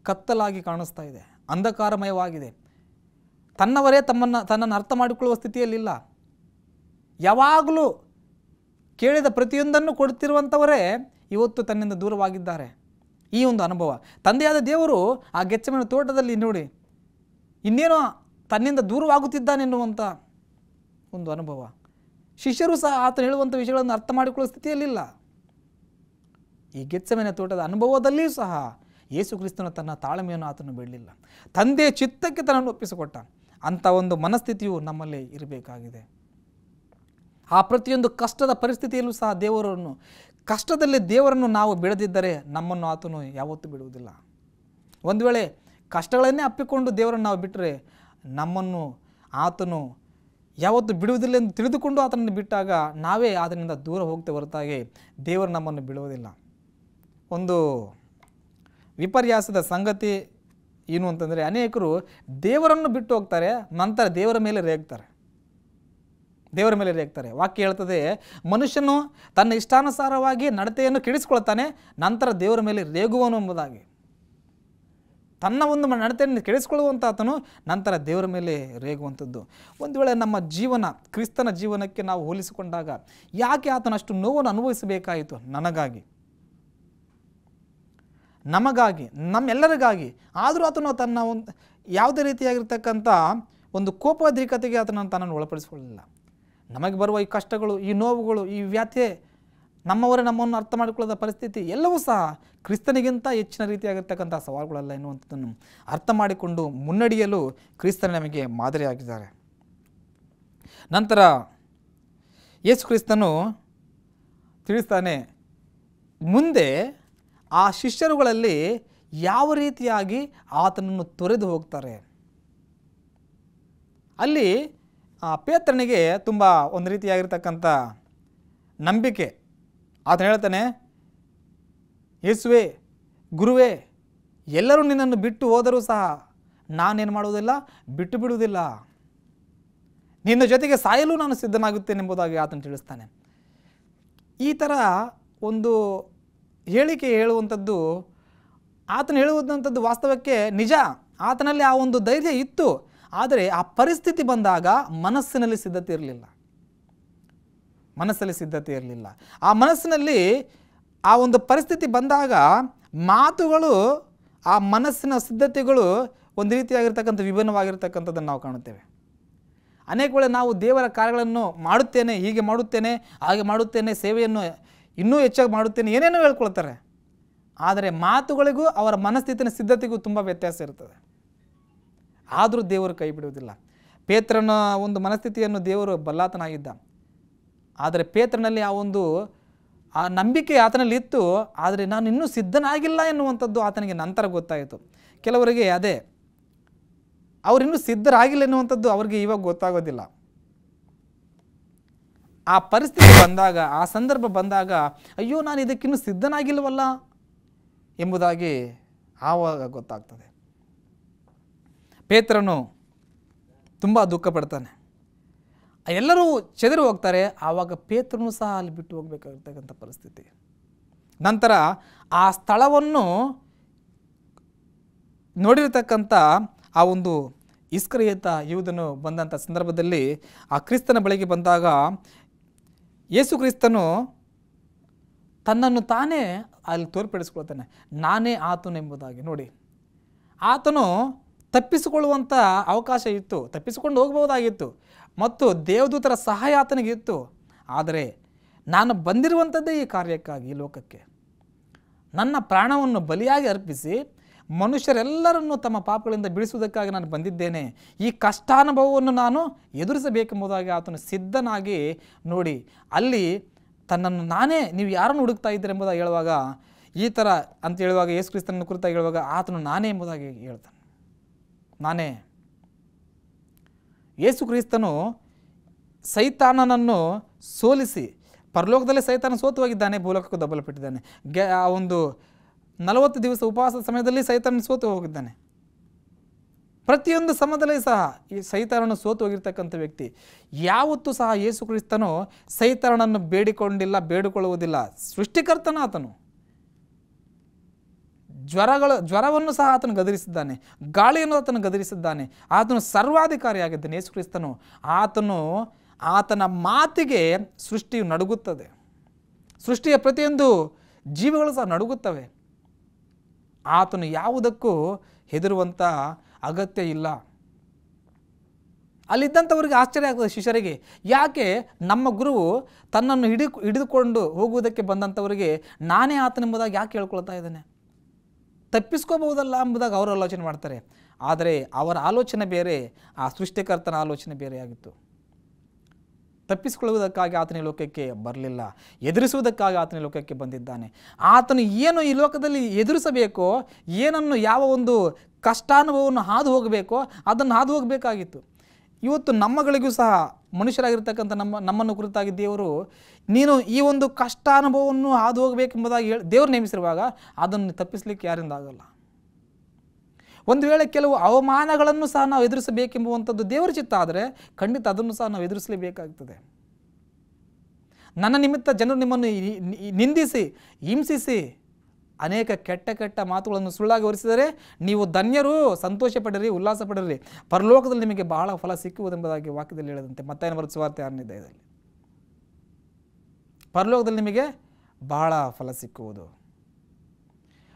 Speaker 1: ಕತ್ತಲಾಗಿ ಕಾಣಿಸ್ತಾ ಇದೆ, ಅಂಧಕಾರಮಯವಾಗಿದೆ. ತನ್ನವರೇ ತನ್ನನ್ನು ಅರ್ಥ ಮಾಡಿಕೊಳ್ಳುವ ಸ್ಥಿತಿಯಲ್ಲಿಲ್ಲ. ಯಾವಾಗಲೂ ಕೇಳಿದ ಪ್ರತಿಯೊಂದನ್ನು ಕೊಡ್ತಿರುವಂಥವರೇ ಇವತ್ತು ತನ್ನಿಂದ ದೂರವಾಗಿದ್ದಾರೆ. ಈ ಒಂದು ಅನುಭವ ತಂದೆಯಾದ ದೇವರು ಆ ಗೆತ್ಸೆಮನೆ ತೋಟದಲ್ಲಿ ನೋಡಿ ಇನ್ನೇನೋ ತನ್ನಿಂದ ದೂರವಾಗುತ್ತಿದ್ದಾನೆನ್ನುವಂಥ ಒಂದು ಅನುಭವ. ಶಿಷ್ಯರು ಸಹ ಆತನು ಹೇಳುವಂಥ ವಿಷಯಗಳನ್ನು ಅರ್ಥ ಮಾಡಿಕೊಳ್ಳುವ ಸ್ಥಿತಿಯಲ್ಲಿಲ್ಲ. ಈ ಗೆತ್ಸೆಮನೆ ತೋಟದ ಅನುಭವದಲ್ಲಿಯೂ ಸಹ ಯೇಸು ಕ್ರಿಸ್ತನು ತನ್ನ ತಾಳ್ಮೆಯನ್ನು ಆತನು ಬಿಡಲಿಲ್ಲ. ತಂದೆಯ ಚಿತ್ತಕ್ಕೆ ತನ್ನನ್ನು ಒಪ್ಪಿಸಿಕೊಟ್ಟ. ಅಂಥ ಒಂದು ಮನಸ್ಥಿತಿಯು ನಮ್ಮಲ್ಲಿ ಇರಬೇಕಾಗಿದೆ. ಆ ಪ್ರತಿಯೊಂದು ಕಷ್ಟದ ಪರಿಸ್ಥಿತಿಯಲ್ಲೂ ಸಹ ಕಷ್ಟದಲ್ಲಿ ದೇವರನ್ನು ನಾವು ಬಿಡದಿದ್ದರೆ ನಮ್ಮನ್ನು ಆತನು ಯಾವತ್ತೂ ಬಿಡುವುದಿಲ್ಲ. ಒಂದು ವೇಳೆ ಕಷ್ಟಗಳನ್ನೇ ಅಪ್ಪಿಕೊಂಡು ದೇವರನ್ನು ನಾವು ಬಿಟ್ಟರೆ ನಮ್ಮನ್ನು ಆತನು ಯಾವತ್ತೂ ಬಿಡುವುದಿಲ್ಲ ಎಂದು ತಿಳಿದುಕೊಂಡು ಆತನನ್ನು ಬಿಟ್ಟಾಗ ನಾವೇ ಆತನಿಂದ ದೂರ ಹೋಗ್ತೇವೆ ಹೊರತಾಗಿ ದೇವರು ನಮ್ಮನ್ನು ಬಿಡುವುದಿಲ್ಲ. ಒಂದು ವಿಪರ್ಯಾಸದ ಸಂಗತಿ ಏನು ಅಂತಂದರೆ, ಅನೇಕರು ದೇವರನ್ನು ಬಿಟ್ಟು ಹೋಗ್ತಾರೆ, ನಂತರ ದೇವರ ಮೇಲೆ ರೇಗ್ತಾರೆ. ವಾಕ್ಯ ಹೇಳ್ತದೆ, ಮನುಷ್ಯನು ತನ್ನ ಇಷ್ಟಾನುಸಾರವಾಗಿ ನಡತೆಯನ್ನು ಕೆಡಿಸ್ಕೊಳ್ತಾನೆ, ನಂತರ ದೇವರ ಮೇಲೆ ರೇಗುವನು ಎಂಬುದಾಗಿ. ತನ್ನ ಒಂದು ನಡತೆಯನ್ನು ಕೆಡಿಸ್ಕೊಳ್ಳುವಂಥ ಆತನು ನಂತರ ದೇವರ ಮೇಲೆ ರೇಗುವಂಥದ್ದು. ಒಂದು ವೇಳೆ ನಮ್ಮ ಜೀವನ ಕ್ರಿಸ್ತನ ಜೀವನಕ್ಕೆ ನಾವು ಹೋಲಿಸಿಕೊಂಡಾಗ ಯಾಕೆ ಆತನು ಅಷ್ಟು ನೋವನ್ನು ಅನುಭವಿಸಬೇಕಾಯಿತು? ನಮಗಾಗಿ, ನಮ್ಮೆಲ್ಲರಿಗಾಗಿ. ಆದರೂ ಆತನು ತನ್ನ ಒಂದು ಯಾವುದೇ ರೀತಿಯಾಗಿರ್ತಕ್ಕಂಥ ಒಂದು ಕೋಪೋದ್ರಿಕತೆಗೆ ಆತನನ್ನು ತನ್ನನ್ನು ಒಳಪಡಿಸಿಕೊಳ್ಳಲಿಲ್ಲ. ನಮಗೆ ಬರುವ ಈ ಕಷ್ಟಗಳು, ಈ ನೋವುಗಳು, ಈ ವ್ಯಥೆ, ನಮ್ಮನ್ನು ಅರ್ಥ ಮಾಡಿಕೊಳ್ಳದ ಪರಿಸ್ಥಿತಿ ಎಲ್ಲವೂ ಸಹ ಕ್ರಿಸ್ತನಿಗಿಂತ ಹೆಚ್ಚಿನ ರೀತಿಯಾಗಿರ್ತಕ್ಕಂಥ ಸವಾಲುಗಳಲ್ಲ ಎನ್ನುವಂಥದ್ದನ್ನು ಅರ್ಥ ಮಾಡಿಕೊಂಡು ಮುನ್ನಡೆಯಲು ಕ್ರಿಸ್ತನ ನಮಗೆ ಮಾದರಿಯಾಗಿದ್ದಾರೆ. ನಂತರ ಯೇಸು ಕ್ರಿಸ್ತನು ತಿಳಿಸ್ತಾನೆ, ಮುಂದೆ ಆ ಶಿಷ್ಯರುಗಳಲ್ಲಿ ಯಾವ ರೀತಿಯಾಗಿ ಆತನನ್ನು ತೊರೆದು ಹೋಗ್ತಾರೆ. ಅಲ್ಲಿ ಪೇತ್ರನಿಗೆ ತುಂಬ ಒಂದು ರೀತಿಯಾಗಿರ್ತಕ್ಕಂಥ ನಂಬಿಕೆ. ಆತನು ಹೇಳ್ತಾನೆ, ಯೇಸುವೆ, ಗುರುವೇ, ಎಲ್ಲರೂ ನಿನ್ನನ್ನು ಬಿಟ್ಟು ಹೋದರೂ ಸಹ ನಾನೇನು ಮಾಡುವುದಿಲ್ಲ, ಬಿಟ್ಟು ಬಿಡುವುದಿಲ್ಲ, ನಿನ್ನ ಜೊತೆಗೆ ಸಾಯಲು ನಾನು ಸಿದ್ಧನಾಗುತ್ತೇನೆ ಎಂಬುದಾಗಿ ಆತನು ತಿಳಿಸ್ತಾನೆ. ಈ ಥರ ಒಂದು ಹೇಳಿಕೆ ಹೇಳುವಂಥದ್ದು, ಆತನು ಹೇಳುವಂಥದ್ದು ವಾಸ್ತವಕ್ಕೆ ನಿಜ. ಆತನಲ್ಲಿ ಆ ಒಂದು ಧೈರ್ಯ ಇತ್ತು. ಆದರೆ ಆ ಪರಿಸ್ಥಿತಿ ಬಂದಾಗ ಮನಸ್ಸಿನಲ್ಲಿ ಸಿದ್ಧತೆ ಇರಲಿಲ್ಲ. ಆ ಮನಸ್ಸಿನಲ್ಲಿ ಆ ಒಂದು ಪರಿಸ್ಥಿತಿ ಬಂದಾಗ ಮಾತುಗಳು, ಆ ಮನಸ್ಸಿನ ಸಿದ್ಧತೆಗಳು ಒಂದು ರೀತಿಯಾಗಿರ್ತಕ್ಕಂಥ ವಿಭಿನ್ನವಾಗಿರ್ತಕ್ಕಂಥದ್ದನ್ನು ನಾವು ಕಾಣುತ್ತೇವೆ. ಅನೇಕ ವೇಳೆ ನಾವು ದೇವರ ಕಾರ್ಯಗಳನ್ನು ಮಾಡುತ್ತೇನೆ, ಹೀಗೆ ಮಾಡುತ್ತೇನೆ, ಹಾಗೆ ಮಾಡುತ್ತೇನೆ, ಸೇವೆಯನ್ನು ಇನ್ನೂ ಹೆಚ್ಚಾಗಿ ಮಾಡುತ್ತೇನೆ, ಏನೇನೋ ಹೇಳ್ಕೊಳ್ತಾರೆ. ಆದರೆ ಮಾತುಗಳಿಗೂ ಅವರ ಮನಸ್ಥಿತಿನ ಸಿದ್ಧತೆಗೂ ತುಂಬ ವ್ಯತ್ಯಾಸ ಇರ್ತದೆ. ಆದರೂ ದೇವರು ಕೈ ಬಿಡುವುದಿಲ್ಲ. ಪೇತ್ರನ ಒಂದು ಮನಸ್ಥಿತಿಯನ್ನು ದೇವರು ಬಲ್ಲಾತನಾಗಿದ್ದ. ಆದರೆ ಪೇತ್ರನಲ್ಲಿ ಆ ನಂಬಿಕೆ ಆತನಲ್ಲಿ ಇತ್ತು. ಆದರೆ ನಾನು ಇನ್ನೂ ಸಿದ್ಧನಾಗಿಲ್ಲ ಎನ್ನುವಂಥದ್ದು ಆತನಿಗೆ ನಂತರ ಗೊತ್ತಾಯಿತು. ಕೆಲವರಿಗೆ ಅದೇ, ಅವರಿನ್ನೂ ಸಿದ್ಧರಾಗಿಲ್ಲ ಎನ್ನುವಂಥದ್ದು ಅವ್ರಿಗೆ ಇವಾಗ ಗೊತ್ತಾಗೋದಿಲ್ಲ. ಆ ಪರಿಸ್ಥಿತಿ ಬಂದಾಗ, ಆ ಸಂದರ್ಭ ಬಂದಾಗ, ಅಯ್ಯೋ ನಾನು ಇದಕ್ಕಿನ್ನೂ ಸಿದ್ಧನಾಗಿಲ್ಲವಲ್ಲ ಎಂಬುದಾಗಿ ಆವಾಗ ಗೊತ್ತಾಗ್ತದೆ. ಪೇತ್ರನು ತುಂಬ ದುಃಖ ಪಡ್ತಾನೆ. ಎಲ್ಲರೂ ಚೆದರಿ ಹೋಗ್ತಾರೆ. ಆವಾಗ ಪೇತ್ರನು ಸಹ ಅಲ್ಲಿ ಬಿಟ್ಟು ಹೋಗಬೇಕಾಗಿರ್ತಕ್ಕಂಥ ಪರಿಸ್ಥಿತಿ. ನಂತರ ಆ ಸ್ಥಳವನ್ನು ನೋಡಿರ್ತಕ್ಕಂಥ ಆ ಒಂದು ಇಸ್ಕರಿಯೋತ ಯೂದನು ಬಂದಂಥ ಸಂದರ್ಭದಲ್ಲಿ ಆ ಕ್ರಿಸ್ತನ ಬಳಿಗೆ ಬಂದಾಗ ಯೇಸು ಕ್ರಿಸ್ತನು ತನ್ನನ್ನು ತಾನೇ ಅಲ್ಲಿ ತೋರ್ಪಡಿಸ್ಕೊಳ್ತಾನೆ, ನಾನೇ ಆತನು ಎಂಬುದಾಗಿ. ನೋಡಿ, ಆತನು ತಪ್ಪಿಸಿಕೊಳ್ಳುವಂಥ ಅವಕಾಶ ಇತ್ತು, ತಪ್ಪಿಸಿಕೊಂಡು ಹೋಗ್ಬೋದಾಗಿತ್ತು ಮತ್ತು ದೇವದೂತರ ಸಹಾಯ ಆತನಿಗಿತ್ತು. ಆದರೆ ನಾನು ಬಂದಿರುವಂಥದ್ದೇ ಈ ಕಾರ್ಯಕ್ಕಾಗಿ, ಈ ಲೋಕಕ್ಕೆ ನನ್ನ ಪ್ರಾಣವನ್ನು ಬಲಿಯಾಗಿ ಅರ್ಪಿಸಿ ಮನುಷ್ಯರೆಲ್ಲರನ್ನು ತಮ್ಮ ಪಾಪಗಳಿಂದ ಬಿಡಿಸುವುದಕ್ಕಾಗಿ ನಾನು ಬಂದಿದ್ದೇನೆ. ಈ ಕಷ್ಟಾನುಭವವನ್ನು ನಾನು ಎದುರಿಸಬೇಕೆಂಬುದಾಗಿ ಆತನು ಸಿದ್ಧನಾಗಿ, ನೋಡಿ ಅಲ್ಲಿ ತನ್ನನ್ನು ನಾನೇ, ನೀವು ಯಾರನ್ನು ಹುಡುಕ್ತಾ ಇದ್ದೀರಿ ಎಂಬುದಾಗಿ ಹೇಳುವಾಗ, ಈ ಥರ ಅಂತ ಹೇಳುವಾಗ, ಯೇಸು ಕ್ರಿಸ್ತನನ್ನು ಕುರಿತಾಗಿ ಹೇಳುವಾಗ ಆತನು ನಾನೇ ಎಂಬುದಾಗಿ ಹೇಳ್ತಾನೆ. ನಾನೇ. ಯೇಸು ಕ್ರಿಸ್ತನು ಸೈತಾನನನ್ನು ಸೋಲಿಸಿ, ಪರಲೋಕದಲ್ಲಿ ಸೈತಾನ ಸೋತು ಹೋಗಿದ್ದಾನೆ, ಭೂಲೋಕಕ್ಕೂ ದಬ್ಬಲ್ಪಟ್ಟಿದ್ದಾನೆ. ಆ ಒಂದು 40 ದಿವಸ ಉಪವಾಸದ ಸಮಯದಲ್ಲಿ ಸೈತಾನ ಸೋತು ಹೋಗಿದ್ದಾನೆ. ಪ್ರತಿಯೊಂದು ಸಮಯದಲ್ಲಿ ಸಹ ಈ ಸೈತಾನನು ಸೋತು ಹೋಗಿರ್ತಕ್ಕಂಥ ವ್ಯಕ್ತಿ. ಯಾವತ್ತೂ ಸಹ ಯೇಸು ಕ್ರಿಸ್ತನು ಸೈತಾನನನ್ನು ಬೇಡಿಕೊಂಡಿಲ್ಲ, ಬೇಡಿಕೊಳ್ಳುವುದಿಲ್ಲ. ಸೃಷ್ಟಿಕರ್ತನ ಆತನು. ಜ್ವರವನ್ನು ಸಹ ಆತನು ಗದರಿಸಿದ್ದಾನೆ, ಗಾಳಿಯನ್ನು ಆತನು ಗದರಿಸಿದ್ದಾನೆ. ಆತನು ಸರ್ವಾಧಿಕಾರಿಯಾಗಿದ್ದಾನೆ ಯೇಸು ಕ್ರಿಸ್ತನು. ಆತನ ಮಾತಿಗೆ ಸೃಷ್ಟಿಯು ನಡುಗುತ್ತದೆ. ಸೃಷ್ಟಿಯ ಪ್ರತಿಯೊಂದು ಜೀವಿಗಳು ಸಹ ನಡುಗುತ್ತವೆ. ಆತನು ಯಾವುದಕ್ಕೂ ಹೆದರುವಂಥ ಅಗತ್ಯ ಇಲ್ಲ. ಅಲ್ಲಿದ್ದಂಥವ್ರಿಗೆ ಆಶ್ಚರ್ಯ ಆಗ್ತದೆ, ಶಿಷ್ಯರಿಗೆ. ಯಾಕೆ ನಮ್ಮ ಗುರುವು ತನ್ನನ್ನು ಹಿಡಿದುಕೊಂಡು ಹೋಗುವುದಕ್ಕೆ ಬಂದಂಥವರಿಗೆ ನಾನೇ ಆತನೆಂಬುದಾಗಿ ಯಾಕೆ ಹೇಳ್ಕೊಳ್ತಾ ಇದ್ದಾನೆ? ತಪ್ಪಿಸ್ಕೋಬಹುದಲ್ಲ ಎಂಬುದಾಗಿ ಅವರು ಆಲೋಚನೆ ಮಾಡ್ತಾರೆ. ಆದರೆ ಅವರ ಆಲೋಚನೆ ಬೇರೆ, ಆ ಸೃಷ್ಟಿಕರ್ತನ ಆಲೋಚನೆ ಬೇರೆಯಾಗಿತ್ತು. ತಪ್ಪಿಸಿಕೊಳ್ಳುವುದಕ್ಕಾಗಿ ಆತನ ಲೋಕಕ್ಕೆ ಬರಲಿಲ್ಲ, ಎದುರಿಸುವುದಕ್ಕಾಗಿ ಆತನ ಲೋಕಕ್ಕೆ ಬಂದಿದ್ದಾನೆ. ಆತನು ಏನು ಈ ಲೋಕದಲ್ಲಿ ಎದುರಿಸಬೇಕೋ, ಏನನ್ನು, ಯಾವ ಒಂದು ಕಷ್ಟಾನುಭವವನ್ನು ಹಾದು ಹೋಗಬೇಕೋ ಅದನ್ನು ಹಾದು ಹೋಗಬೇಕಾಗಿತ್ತು. ಇವತ್ತು ನಮ್ಮಗಳಿಗೂ ಸಹ ಮನುಷ್ಯರಾಗಿರ್ತಕ್ಕಂಥ ನಮ್ಮನ್ನು ಕುರಿತಾಗಿ ದೇವರು, ನೀನು ಈ ಒಂದು ಕಷ್ಟಾನುಭವವನ್ನು ಹಾದು ಹೋಗಬೇಕೆಂಬುದಾಗಿ ದೇವರು ನೇಮಿಸಿರುವಾಗ ಅದನ್ನು ತಪ್ಪಿಸಲಿಕ್ಕೆ ಯಾರಿಂದ ಆಗಲ್ಲ. ಒಂದು ವೇಳೆ ಕೆಲವು ಅವಮಾನಗಳನ್ನು ಸಹ ನಾವು ಎದುರಿಸಬೇಕೆಂಬುವಂಥದ್ದು ದೇವರ ಚಿತ್ತ ಆದರೆ ಖಂಡಿತ ಅದನ್ನು ಸಹ ನಾವು ಎದುರಿಸಲೇಬೇಕಾಗ್ತದೆ. ನನ್ನ ನಿಮಿತ್ತ ಜನರು ನಿಮ್ಮನ್ನು ನಿಂದಿಸಿ, ಹಿಂಸಿಸಿ, ಅನೇಕ ಕೆಟ್ಟ ಮಾತುಗಳನ್ನು ಸುಳ್ಳಾಗಿ ಹೊರಿಸಿದರೆ ನೀವು ಧನ್ಯರು, ಸಂತೋಷ ಪಡಿರಿ, ಉಲ್ಲಾಸ ಪಡಿರಿ, ಪರಲೋಕದಲ್ಲಿ ನಿಮಗೆ ಬಹಳ ಫಲ ಸಿಕ್ಕುವುದೆಂಬುದಾಗಿ ವಾಕ್ಯದಲ್ಲಿ ಹೇಳಿದಂತೆ ಮತ್ತಾಯನ ಬರೆದ ಸುವಾರ್ತೆ 6ನೇ ಅಧ್ಯಾಯದಲ್ಲಿ. ಪರಲೋಕದಲ್ಲಿ ನಿಮಗೆ ಬಹಳ ಫಲ ಸಿಕ್ಕುವುದು.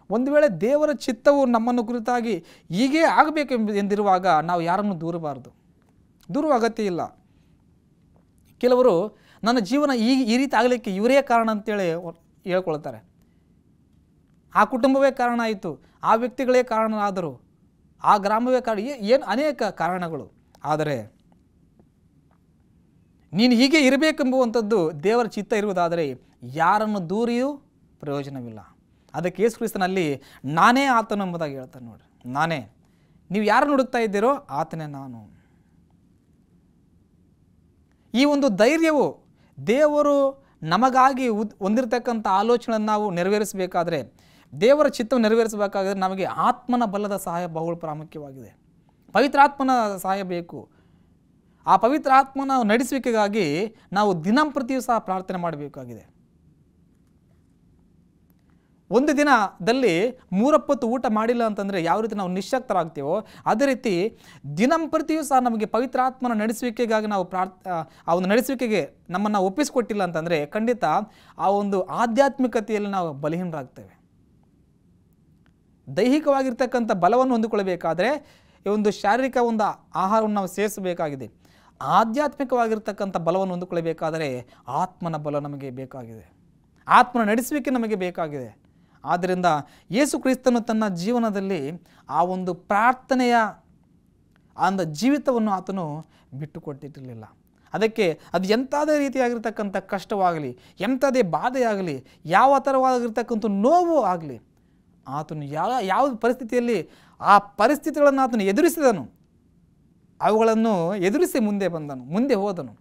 Speaker 1: ಒಂದು ವೇಳೆ ದೇವರ ಚಿತ್ತವು ನಮ್ಮನ್ನು ಕುರಿತಾಗಿ ಹೀಗೇ ಆಗಬೇಕು ಎಂದಿರುವಾಗ ನಾವು ಯಾರನ್ನು ದೂರಬಾರದು, ದೂರುವ ಅಗತ್ಯ ಇಲ್ಲ. ಕೆಲವರು ನನ್ನ ಜೀವನ ಈ ರೀತಿ ಆಗಲಿಕ್ಕೆ ಇವರೇ ಕಾರಣ ಅಂತೇಳಿ ಹೇಳ್ಕೊಳ್ತಾರೆ. ಆ ಕುಟುಂಬವೇ ಕಾರಣ ಆಯಿತು, ಆ ವ್ಯಕ್ತಿಗಳೇ ಕಾರಣ ಆದರು, ಆ ಗ್ರಾಮವೇ ಕಾರಣ, ಏನು ಅನೇಕ ಕಾರಣಗಳು. ಆದರೆ ನೀನು ಹೀಗೆ ಇರಬೇಕೆಂಬುವಂಥದ್ದು ದೇವರ ಚಿತ್ತ ಇರುವುದಾದರೆ ಯಾರನ್ನು ದೂರಿಯೂ ಪ್ರಯೋಜನವಿಲ್ಲ. ಅದಕ್ಕೆ ಯೇಸು ಕ್ರಿಸ್ತನಲ್ಲಿ ನಾನೇ ಆತನು ಎಂಬುದಾಗಿ ಹೇಳ್ತಾನೆ. ನೋಡ್ರಿ, ನಾನೇ. ನೀವು ಯಾರನ್ನು ಹುಡುಕ್ತಾ ಇದ್ದೀರೋ ಆತನೇ ನಾನು. ಈ ಒಂದು ಧೈರ್ಯವು ದೇವರು ನಮಗಾಗಿ ಹೊಂದಿರತಕ್ಕಂಥ ಆಲೋಚನೆಯನ್ನು ನಾವು ನೆರವೇರಿಸಬೇಕಾದ್ರೆ, ದೇವರ ಚಿತ್ತವನ್ನು ನೆರವೇರಿಸಬೇಕಾದ್ರೆ ನಮಗೆ ಆತ್ಮನ ಬಲದ ಸಹಾಯ ಬಹು ಪ್ರಾಮುಖ್ಯವಾಗಿದೆ. ಪವಿತ್ರಾತ್ಮನ ಸಹಾಯ ಬೇಕು. ಆ ಪವಿತ್ರ ಆತ್ಮನ ನಡೆಸುವಿಕೆಗಾಗಿ ನಾವು ದಿನಂಪ್ರತಿಯೂ ಸಹ ಪ್ರಾರ್ಥನೆ ಮಾಡಬೇಕಾಗಿದೆ. ಒಂದು ದಿನದಲ್ಲಿ 3 ಹೊತ್ತು ಊಟ ಮಾಡಿಲ್ಲ ಅಂತಂದರೆ ಯಾವ ರೀತಿ ನಾವು ನಿಶ್ಶಕ್ತರಾಗ್ತೀವೋ ಅದೇ ರೀತಿ ದಿನಂಪ್ರತಿಯೂ ಸಹ ನಮಗೆ ಪವಿತ್ರಾತ್ಮನ ನಡೆಸುವಿಕೆಗಾಗಿ ನಾವು ಆ ಒಂದು ನಡೆಸುವಿಕೆಗೆ ನಮ್ಮನ್ನು ಒಪ್ಪಿಸಿಕೊಟ್ಟಿಲ್ಲ ಅಂತಂದರೆ ಖಂಡಿತ ಆ ಒಂದು ಆಧ್ಯಾತ್ಮಿಕತೆಯಲ್ಲಿ ನಾವು ಬಲಹೀನರಾಗ್ತೇವೆ. ದೈಹಿಕವಾಗಿರ್ತಕ್ಕಂಥ ಬಲವನ್ನು ಹೊಂದಿಕೊಳ್ಳಬೇಕಾದ್ರೆ ಈ ಒಂದು ಶಾರೀರಿಕ ಒಂದು ಆಹಾರವನ್ನು ನಾವು ಸೇವಿಸಬೇಕಾಗಿದೆ. ಆಧ್ಯಾತ್ಮಿಕವಾಗಿರ್ತಕ್ಕಂಥ ಬಲವನ್ನು ಹೊಂದಿಕೊಳ್ಳಬೇಕಾದರೆ ಆತ್ಮನ ಬಲ ನಮಗೆ ಬೇಕಾಗಿದೆ, ಆತ್ಮನ ನಡೆಸುವಿಕೆ ನಮಗೆ ಬೇಕಾಗಿದೆ. ಆದ್ದರಿಂದ ಯೇಸು ಕ್ರಿಸ್ತನು ತನ್ನ ಜೀವನದಲ್ಲಿ ಆ ಒಂದು ಪ್ರಾರ್ಥನೆಯ ಜೀವಿತವನ್ನು ಆತನು ಬಿಟ್ಟುಕೊಟ್ಟಿರಲಿಲ್ಲ. ಅದಕ್ಕೆ ಅದು ಎಂಥದೇ ರೀತಿಯಾಗಿರ್ತಕ್ಕಂಥ ಕಷ್ಟವಾಗಲಿ, ಎಂಥದೇ ಬಾಧೆಯಾಗಲಿ, ಯಾವ ಥರವಾಗಿರ್ತಕ್ಕಂಥ ನೋವು ಆಗಲಿ, ಆತನು ಯಾವ ಪರಿಸ್ಥಿತಿಯಲ್ಲಿ ಆ ಪರಿಸ್ಥಿತಿಗಳನ್ನು ಆತನು ಎದುರಿಸಿದನು, ಅವುಗಳನ್ನು ಎದುರಿಸಿ ಮುಂದೆ ಹೋದನು.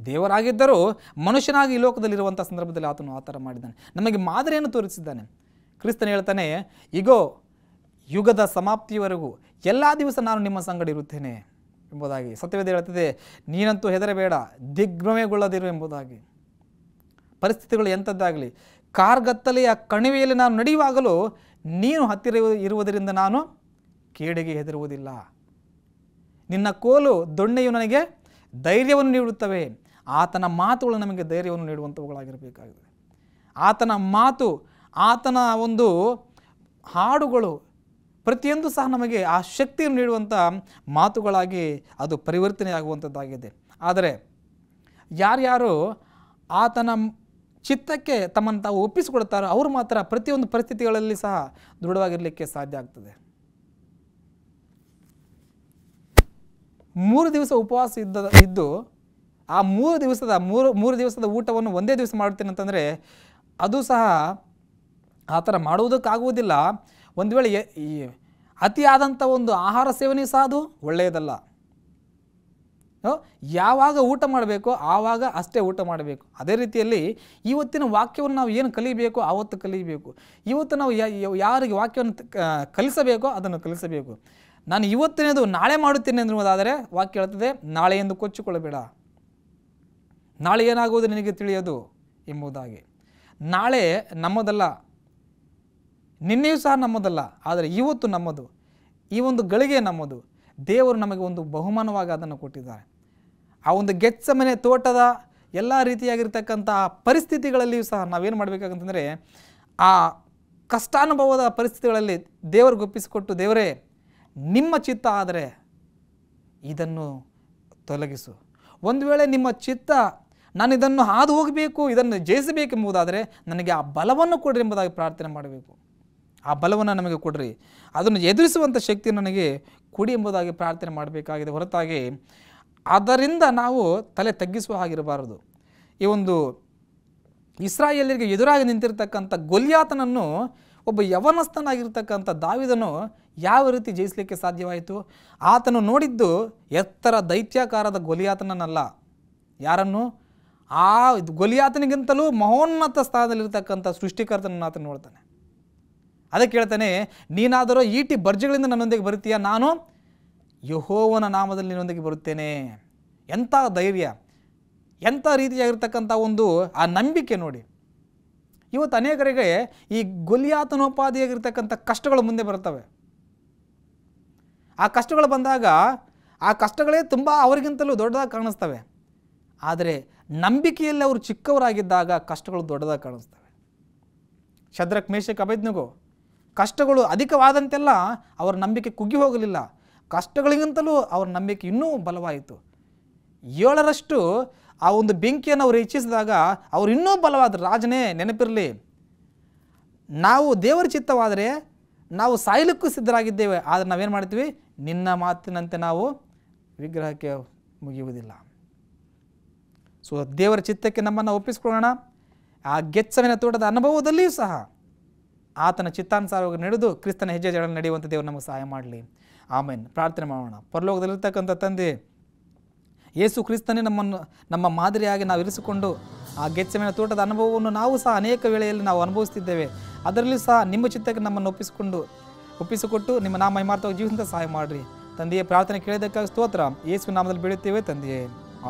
Speaker 1: ದೇವರಾಗಿದ್ದರೂ ಮನುಷ್ಯನಾಗಿ ಈ ಲೋಕದಲ್ಲಿರುವಂಥ ಸಂದರ್ಭದಲ್ಲಿ ಆತನು ಆ ಥರ ಮಾಡಿದ್ದಾನೆ, ನಮಗೆ ಮಾದರಿಯನ್ನು ತೋರಿಸಿದ್ದಾನೆ. ಕ್ರಿಸ್ತನು ಹೇಳ್ತಾನೆ, ಇಗೋ ಯುಗದ ಸಮಾಪ್ತಿಯವರೆಗೂ ಎಲ್ಲ ದಿವಸ ನಾನು ನಿಮ್ಮ ಸಂಗಡ ಇರುತ್ತೇನೆ ಎಂಬುದಾಗಿ. ಸತ್ಯವೇದ ಹೇಳ್ತದೆ, ನೀನಂತೂ ಹೆದರಬೇಡ, ದಿಗ್ಭ್ರಮೆಗೊಳ್ಳದಿರು ಎಂಬುದಾಗಿ. ಪರಿಸ್ಥಿತಿಗಳು ಎಂಥದ್ದಾಗಲಿ, ಕಾರ್ಗತ್ತಲೆಯ ಕಣಿವೆಯಲ್ಲಿ ನಾನು ನಡೆಯುವಾಗಲೂ ನೀನು ಹತ್ತಿರ ಇರುವುದರಿಂದ ನಾನು ಕೇಡಿಗೆ ಹೆದರುವುದಿಲ್ಲ. ನಿನ್ನ ಕೋಲು ದೊಣ್ಣೆಯು ನನಗೆ ಧೈರ್ಯವನ್ನು ನೀಡುತ್ತವೆ. ಆತನ ಮಾತುಗಳು ನಮಗೆ ಧೈರ್ಯವನ್ನು ನೀಡುವಂಥವುಗಳಾಗಿರಬೇಕಾಗಿದೆ. ಆತನ ಮಾತು, ಆತನ ಒಂದು ಹಾಡುಗಳು ಪ್ರತಿಯೊಂದು ಸಹ ನಮಗೆ ಆ ಶಕ್ತಿಯನ್ನು ನೀಡುವಂಥ ಮಾತುಗಳಾಗಿ ಅದು ಪರಿವರ್ತನೆಯಾಗುವಂಥದ್ದಾಗಿದೆ. ಆದರೆ ಯಾರ್ಯಾರು ಆತನ ಚಿತ್ತಕ್ಕೆ ತಮ್ಮನ್ನು ತಾವು ಒಪ್ಪಿಸಿಕೊಡ್ತಾರೋ ಅವರು ಮಾತ್ರ ಪ್ರತಿಯೊಂದು ಪರಿಸ್ಥಿತಿಗಳಲ್ಲಿ ಸಹ ದೃಢವಾಗಿರಲಿಕ್ಕೆ ಸಾಧ್ಯ ಆಗ್ತದೆ. 3 ದಿವಸ ಉಪವಾಸ ಇದ್ದು ಆ 3 ದಿವಸದ ಊಟವನ್ನು ಒಂದೇ ದಿವಸ ಮಾಡುತ್ತೇನೆ ಅಂತಂದರೆ ಅದು ಸಹ ಆ ಥರ ಮಾಡುವುದಕ್ಕಾಗುವುದಿಲ್ಲ. ಒಂದು ವೇಳೆ ಅತಿಯಾದಂಥ ಒಂದು ಆಹಾರ ಸೇವನೆ ಸಹ ಅದು ಒಳ್ಳೆಯದಲ್ಲ. ಯಾವಾಗ ಊಟ ಮಾಡಬೇಕೋ ಆವಾಗ ಅಷ್ಟೇ ಊಟ ಮಾಡಬೇಕು. ಅದೇ ರೀತಿಯಲ್ಲಿ ಇವತ್ತಿನ ವಾಕ್ಯವನ್ನು ನಾವು ಏನು ಕಲಿಯಬೇಕೋ ಆವತ್ತು ಕಲಿಯಬೇಕು. ಇವತ್ತು ನಾವು ಯಾರಿಗೆ ವಾಕ್ಯವನ್ನು ಕಲಿಸಬೇಕೋ ಅದನ್ನು ಕಲಿಸಬೇಕು. ನಾನು ಇವತ್ತಿನದು ನಾಳೆ ಮಾಡುತ್ತೇನೆ ಎನ್ನುವುದಾದರೆ ವಾಕ್ಯ ಹೇಳ್ತದೆ, ನಾಳೆ ಎಂದು ಕೊಚ್ಚಿಕೊಳ್ಳಬೇಡ, ನಾಳೆ ಏನಾಗುವುದು ನಿನಗೆ ತಿಳಿಯದು ಎಂಬುದಾಗಿ. ನಾಳೆ ನಮ್ಮದಲ್ಲ, ನಿನ್ನೆಯೂ ಸಹ ನಮ್ಮದಲ್ಲ, ಆದರೆ ಇವತ್ತು ನಮ್ಮದು. ಈ ಒಂದು ಗಳಿಗೆ ನಮ್ಮದು. ದೇವರು ನಮಗೆ ಒಂದು ಬಹುಮಾನವಾಗಿ ಅದನ್ನು ಕೊಟ್ಟಿದ್ದಾರೆ. ಆ ಒಂದು ಗೆತ್ಸೆಮನೆ ತೋಟದ ಎಲ್ಲ ರೀತಿಯಾಗಿರ್ತಕ್ಕಂಥ ಪರಿಸ್ಥಿತಿಗಳಲ್ಲಿಯೂ ಸಹ ನಾವೇನು ಮಾಡಬೇಕಾಗಂತಂದರೆ, ಆ ಕಷ್ಟಾನುಭವದ ಪರಿಸ್ಥಿತಿಗಳಲ್ಲಿ ದೇವರಿಗೆ ಒಪ್ಪಿಸಿಕೊಟ್ಟು, ದೇವರೇ ನಿಮ್ಮ ಚಿತ್ತ ಆದರೆ ಇದನ್ನು ತೊಲಗಿಸು. ಒಂದು ವೇಳೆ ನಿಮ್ಮ ಚಿತ್ತ ನಾನು ಇದನ್ನು ಹಾದು ಹೋಗಬೇಕು, ಇದನ್ನು ಜಯಿಸಬೇಕೆಂಬುದಾದರೆ ನನಗೆ ಆ ಬಲವನ್ನು ಕೊಡ್ರಿ ಎಂಬುದಾಗಿ ಪ್ರಾರ್ಥನೆ ಮಾಡಬೇಕು. ಆ ಬಲವನ್ನು ನಮಗೆ ಕೊಡ್ರಿ, ಅದನ್ನು ಎದುರಿಸುವಂಥ ಶಕ್ತಿ ನನಗೆ ಕೊಡಿ ಎಂಬುದಾಗಿ ಪ್ರಾರ್ಥನೆ ಮಾಡಬೇಕಾಗಿದೆ. ಹೊರತಾಗಿ ಅದರಿಂದ ನಾವು ತಲೆ ತಗ್ಗಿಸುವ ಹಾಗಿರಬಾರದು. ಈ ಒಂದು ಇಸ್ರಾಯೇಲರಿಗೆ ಎದುರಾಗಿ ನಿಂತಿರ್ತಕ್ಕಂಥ ಗೊಲ್ಯಾತನನ್ನು ಒಬ್ಬ ಯವನಸ್ಥನಾಗಿರ್ತಕ್ಕಂಥ ದಾವೀದನು ಯಾವ ರೀತಿ ಜಯಿಸಲಿಕ್ಕೆ ಸಾಧ್ಯವಾಯಿತು? ಆತನು ನೋಡಿದ್ದು ಎತ್ತರ ದೈತ್ಯಾಕಾರದ ಗೊಲಿಯಾತನನ್ನಲ್ಲ. ಯಾರನ್ನು? ಆ ಗೊಲಿಯಾತನಿಗಿಂತಲೂ ಮಹೋನ್ನತ ಸ್ಥಾನದಲ್ಲಿರ್ತಕ್ಕಂಥ ಸೃಷ್ಟಿಕರ್ತನನ್ನು ಆತನು ನೋಡ್ತಾನೆ. ಅದಕ್ಕೆ ಹೇಳ್ತಾನೆ, ನೀನಾದರೂ ಈಟಿ ಬರ್ಜಿಗಳಿಂದ ನನ್ನೊಂದಿಗೆ ಬರುತ್ತೀಯ, ನಾನು ಯೆಹೋವನ ನಾಮದಲ್ಲಿ ನಿನ್ನೊಂದಿಗೆ ಬರುತ್ತೇನೆ. ಎಂಥ ಧೈರ್ಯ, ಎಂಥ ರೀತಿಯಾಗಿರ್ತಕ್ಕಂಥ ಒಂದು ಆ ನಂಬಿಕೆ ನೋಡಿ. ಇವತ್ತು ಅನೇಕರಿಗೆ ಈ ಗೊಲಿಯಾತನೋಪಾದಿಯಾಗಿರ್ತಕ್ಕಂಥ ಕಷ್ಟಗಳು ಮುಂದೆ ಬರ್ತವೆ. ಆ ಕಷ್ಟಗಳು ಬಂದಾಗ ಆ ಕಷ್ಟಗಳೇ ತುಂಬ ಅವರಿಗಿಂತಲೂ ದೊಡ್ಡದಾಗಿ ಕಾಣಿಸ್ತವೆ. ಆದರೆ ನಂಬಿಕೆಯಲ್ಲಿ ಅವರು ಚಿಕ್ಕವರಾಗಿದ್ದಾಗ ಕಷ್ಟಗಳು ದೊಡ್ಡದಾಗಿ ಕಾಣಿಸ್ತವೆ. ಶದ್ರಕ್, ಮೇಷಕ್, ಅಬೇದ್ನೆಗೋ ಕಷ್ಟಗಳು ಅಧಿಕವಾದಂತೆಲ್ಲ ಅವರ ನಂಬಿಕೆ ಕುಗ್ಗಿ ಹೋಗಲಿಲ್ಲ. ಕಷ್ಟಗಳಿಗಿಂತಲೂ ಅವರ ನಂಬಿಕೆ ಇನ್ನೂ ಬಲವಾಯಿತು. 7ರಷ್ಟು ಆ ಒಂದು ಬೆಂಕಿಯನ್ನು ಅವರು ಹೆಚ್ಚಿಸಿದಾಗ ಅವರು ಇನ್ನೂ ಬಲವಾದರು. ರಾಜನೇ ನೆನಪಿರಲಿ, ನಾವು ದೇವರ ಚಿತ್ತವಾದರೆ ನಾವು ಸಾಯಲಿಕ್ಕೂ ಸಿದ್ಧರಾಗಿದ್ದೇವೆ, ಆದರೆ ನಾವೇನು ಮಾಡ್ತೀವಿ? ನಿನ್ನ ಮಾತಿನಂತೆ ನಾವು ವಿಗ್ರಹಕ್ಕೆ ಮುಗಿಯುವುದಿಲ್ಲ. ಸೊ ದೇವರ ಚಿತ್ತಕ್ಕೆ ನಮ್ಮನ್ನು ಒಪ್ಪಿಸ್ಕೊಳ್ಳೋಣ. ಆ ಗೆತ್ಸೆಮನೆ ತೋಟದ ಅನುಭವದಲ್ಲಿಯೂ ಸಹ ಆತನ ಚಿತ್ತಾನುಸಾರವಾಗಿ ನಡೆದು ಕ್ರಿಸ್ತನ ಹೆಜ್ಜೆಗಳನ್ನು ನಡೆಯುವಂಥ ದೇವರು ನಮಗೆ ಸಹಾಯ ಮಾಡಲಿ. ಆಮೇನ್. ಪ್ರಾರ್ಥನೆ ಮಾಡೋಣ. ಪರಲೋಕದಲ್ಲಿರ್ತಕ್ಕಂಥ ತಂದೆ, ಯೇಸು ಕ್ರಿಸ್ತನೇ ನಮ್ಮ ಮಾದರಿಯಾಗಿ ನಾವು ಇರಿಸಿಕೊಂಡು ಆ ಗೆತ್ಸೆಮನೆ ತೋಟದ ಅನುಭವವನ್ನು ನಾವು ಸಹ ಅನೇಕ ವೇಳೆಯಲ್ಲಿ ನಾವು ಅನುಭವಿಸ್ತಿದ್ದೇವೆ. ಅದರಲ್ಲಿ ಸಹ ನಿಮ್ಮ ಚಿತ್ತಕ್ಕೆ ನಮ್ಮನ್ನು ಒಪ್ಪಿಸಿಕೊಟ್ಟು ನಿಮ್ಮ ನಾಮ ಮಹಿಮಾರ್ಥವಾಗಿ ಜೀವಿಸಂತ ಸಹಾಯ ಮಾಡಿರಿ ತಂದೆಯೇ. ಪ್ರಾರ್ಥನೆ ಕೇಳಿದ್ದಕ್ಕಾಗಿ ಸ್ತೋತ್ರ. ಯೇಸು ನಾಮದಲ್ಲಿ ಬೀಳುತ್ತೇವೆ ತಂದೆಯೇ.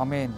Speaker 1: ಆಮೇನ್.